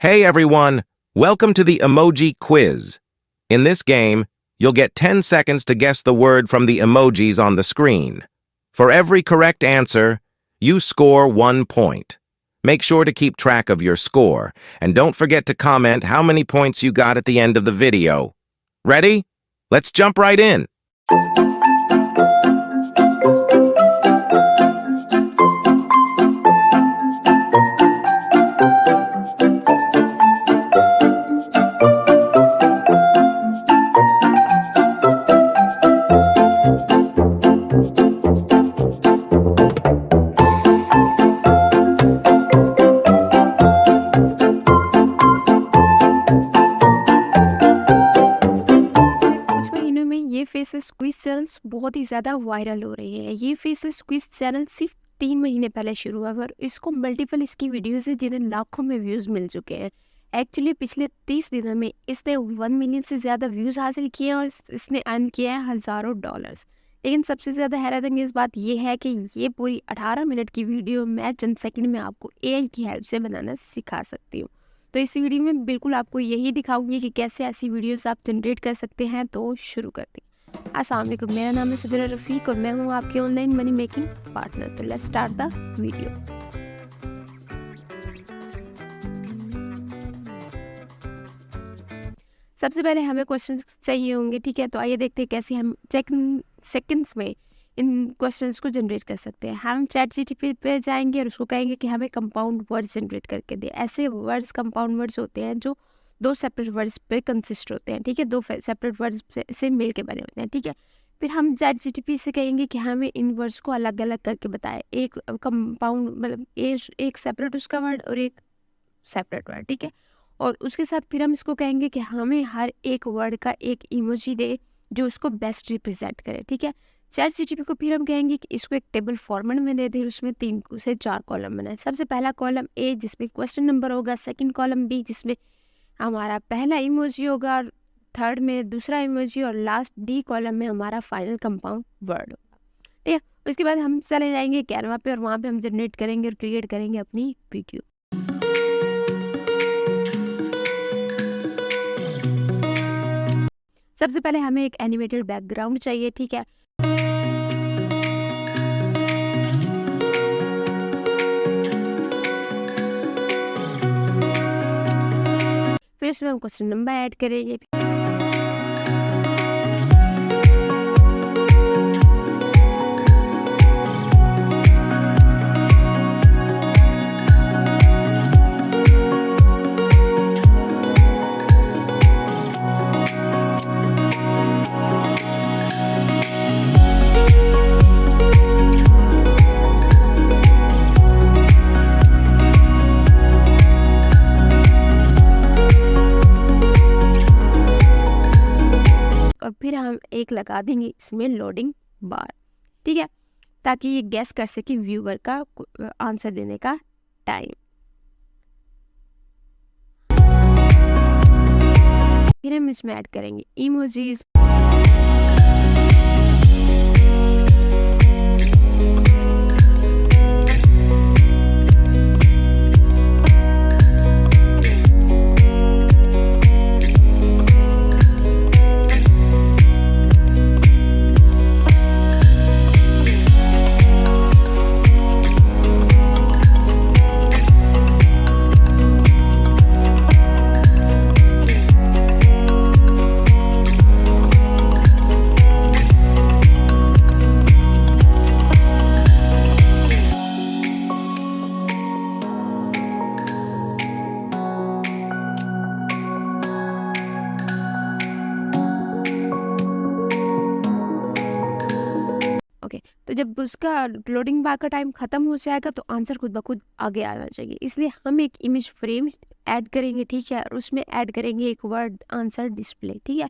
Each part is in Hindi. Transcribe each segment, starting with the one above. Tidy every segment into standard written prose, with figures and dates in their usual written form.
Hey everyone, welcome to the emoji quiz. In this game, you'll get 10 seconds to guess the word from the emojis on the screen. For every correct answer, you score 1 point. Make sure to keep track of your score, and don't forget to comment how many points you got at the end of the video. Ready? Let's jump right in. Faceless quiz channels बहुत ही ज़्यादा वायरल हो रही है। ये फेसलेस क्विज चैनल सिर्फ 3 महीने पहले शुरू हुआ और इसको मल्टीपल इसकी वीडियोस है जिन्हें लाखों में व्यूज़ मिल चुके हैं। एक्चुअली पिछले 30 दिनों में इसने 1 मिलियन से ज़्यादा व्यूज़ हासिल किए हैं और इसने अर्न किया है हज़ारों डॉलर्स। लेकिन सबसे ज़्यादा हैरतअंगेज़ बात यह है कि ये पूरी 18 मिनट की वीडियो मैं चंद सेकंड में आपको AI की हेल्प से बनाना सिखा सकती हूँ। तो इस वीडियो में बिल्कुल आपको यही दिखाऊंगी कि कैसे ऐसी वीडियोस आप जनरेट कर सकते हैं। तो शुरू करते हैं। अस्सलाम वालेकुम, मेरा नाम है सिद्रा रफीक और मैं हूँ आपके ऑनलाइन मनी मेकिंग पार्टनर। तो लेट्स स्टार्ट द वीडियो। सबसे पहले हमें क्वेश्चंस चाहिए होंगे, ठीक है। तो आइए देखते हैं कैसे हम सेकंड्स में इन क्वेश्चंस को जनरेट कर सकते हैं। हम चैट जीटीपी पे जाएंगे और उसको कहेंगे कि हमें कंपाउंड वर्ड्स जनरेट करके दे। ऐसे वर्ड्स कंपाउंड वर्ड्स होते हैं जो 2 सेपरेट वर्ड्स पे कंसिस्ट होते हैं, ठीक है। 2 सेपरेट वर्ड्स से मिल के बने होते हैं, ठीक है। फिर हम चैट जीटीपी से कहेंगे कि हमें इन वर्ड्स को अलग अलग करके बताए। एक कंपाउंड मतलब एक सेपरेट उसका वर्ड और एक सेपरेट वर्ड, ठीक है। और उसके साथ फिर हम इसको कहेंगे कि हमें हर एक वर्ड का एक इमोजी दे जो उसको बेस्ट रिप्रेजेंट करे, ठीक है। चैट जीटीपी को फिर हम कहेंगे कि इसको एक टेबल फॉर्मेट में दे दे, उसमें 3 से 4 कॉलम बनाए। सबसे पहला कॉलम A जिसमें क्वेश्चन नंबर होगा, सेकंड कॉलम B जिसमें हमारा पहला इमोजी होगा, और थर्ड में दूसरा इमोजी, और लास्ट D कॉलम में हमारा फाइनल कंपाउंड वर्ड होगा, ठीक है। उसके बाद हम चले जाएंगे कैनवा पे और वहाँ पे हम जनरेट करेंगे और क्रिएट करेंगे अपनी वीडियो। सबसे पहले हमें एक एनिमेटेड बैकग्राउंड चाहिए, ठीक है। फिर इसमें हम क्वेश्चन नंबर ऐड करेंगे। और फिर हम एक लगा देंगे इसमें लोडिंग बार, ठीक है, ताकि ये गैस कर सके व्यूअर का आंसर देने का टाइम। फिर हम इसमें ऐड करेंगे इमोजीज। तो जब उसका लोडिंग बार का टाइम ख़त्म हो जाएगा तो आंसर खुद ब खुद आगे आना चाहिए। इसलिए हम एक इमेज फ्रेम ऐड करेंगे, ठीक है, और उसमें ऐड करेंगे एक वर्ड आंसर डिस्प्ले, ठीक है।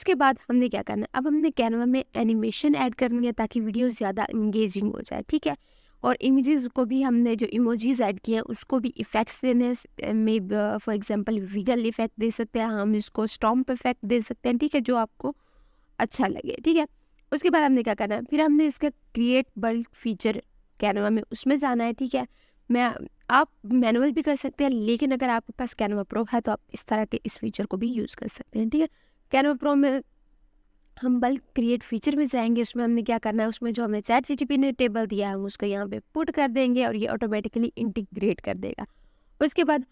उसके बाद हमने क्या करना है, अब हमने कैनवा में एनिमेशन ऐड करनी है ताकि वीडियो ज़्यादा इंगेजिंग हो जाए, ठीक है। और इमेजेस को भी हमने जो इमोजीज ऐड किए हैं उसको भी इफ़ेक्ट्स देने हैं, मे फॉर एग्जांपल विगल इफ़ेक्ट दे सकते हैं, हम इसको स्टॉम्प इफ़ेक्ट दे सकते हैं, ठीक है, जो आपको अच्छा लगे, ठीक है। उसके बाद हमने क्या करना है, फिर हमने इसका क्रिएट बल्क फीचर कैनवा में उसमें जाना है, ठीक है। आप मैनुअल भी कर सकते हैं, लेकिन अगर आपके पास कैनवा प्रो है तो आप इस तरह के इस फीचर को भी यूज़ कर सकते हैं, ठीक है। कैनवा प्रो में हम बल्क क्रिएट फीचर में जाएंगे, उसमें हमने क्या करना है, उसमें जो हमें चैट जीटीपी ने टेबल दिया है हम उसको यहाँ पे पुट कर देंगे और ये ऑटोमेटिकली इंटीग्रेट कर देगा। उसके बाद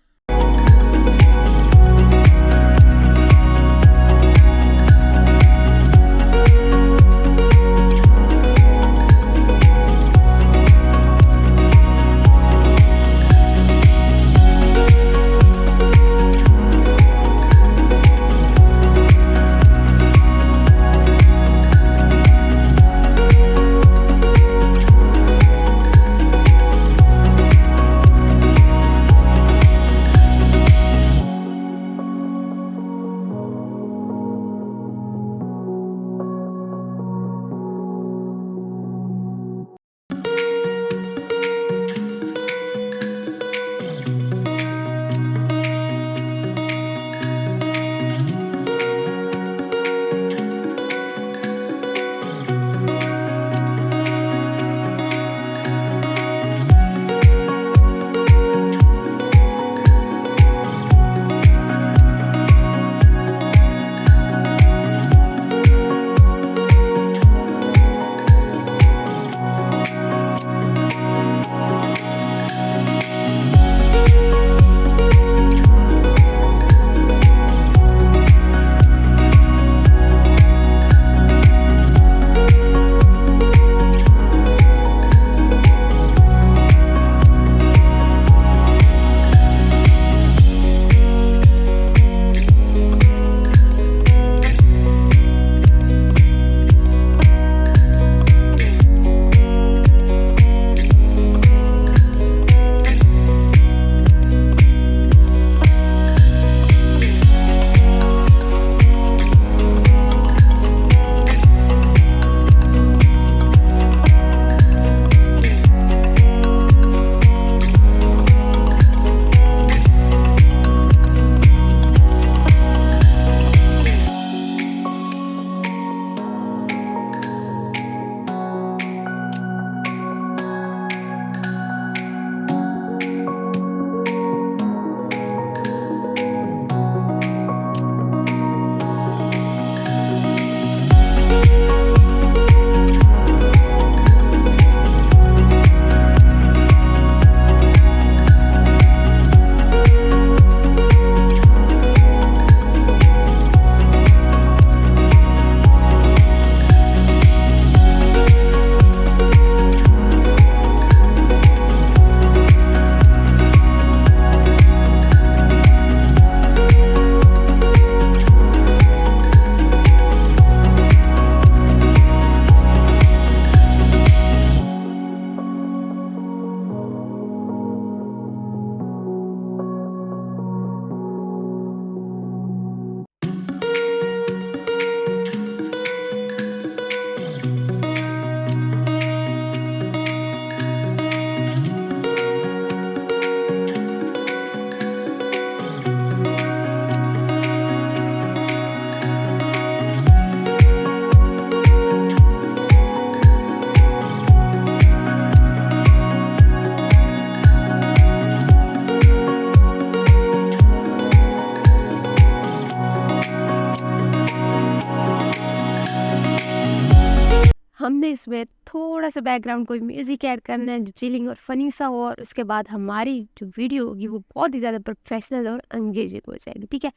हमने इसमें थोड़ा सा बैकग्राउंड कोई म्यूज़िक ऐड करना है जो चिलिंग और फनी सा हो, और उसके बाद हमारी जो वीडियो होगी वो बहुत ही ज़्यादा प्रोफेशनल और एंगेजिंग हो जाएगी, ठीक है।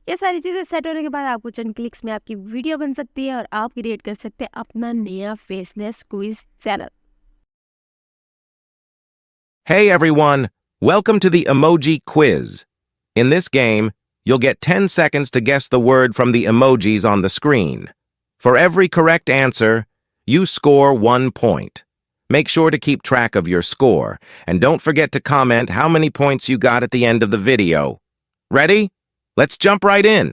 ये सारी चीज़ें सेट होने के बाद आपको चंद क्लिक्स में आपकी वीडियो बन सकती है और आप क्रिएट कर सकते हैं अपना नया faceless quiz channel. Hey everyone, welcome to the emoji quiz. In this game, you'll get 10 seconds to guess the word from the emojis on the screen. For every correct answer, you score 1 point. Make sure to keep track of your score, and don't forget to comment how many points you got at the end of the video. Ready? Let's jump right in.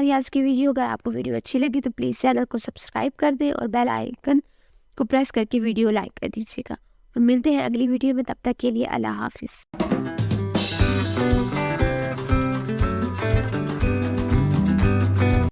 मेरी आज की वीडियो। अगर आपको वीडियो अच्छी लगी तो प्लीज़ चैनल को सब्सक्राइब कर दें और बेल आइकन को प्रेस करके वीडियो लाइक कर दीजिएगा। और मिलते हैं अगली वीडियो में, तब तक के लिए अल्लाह हाफिज़।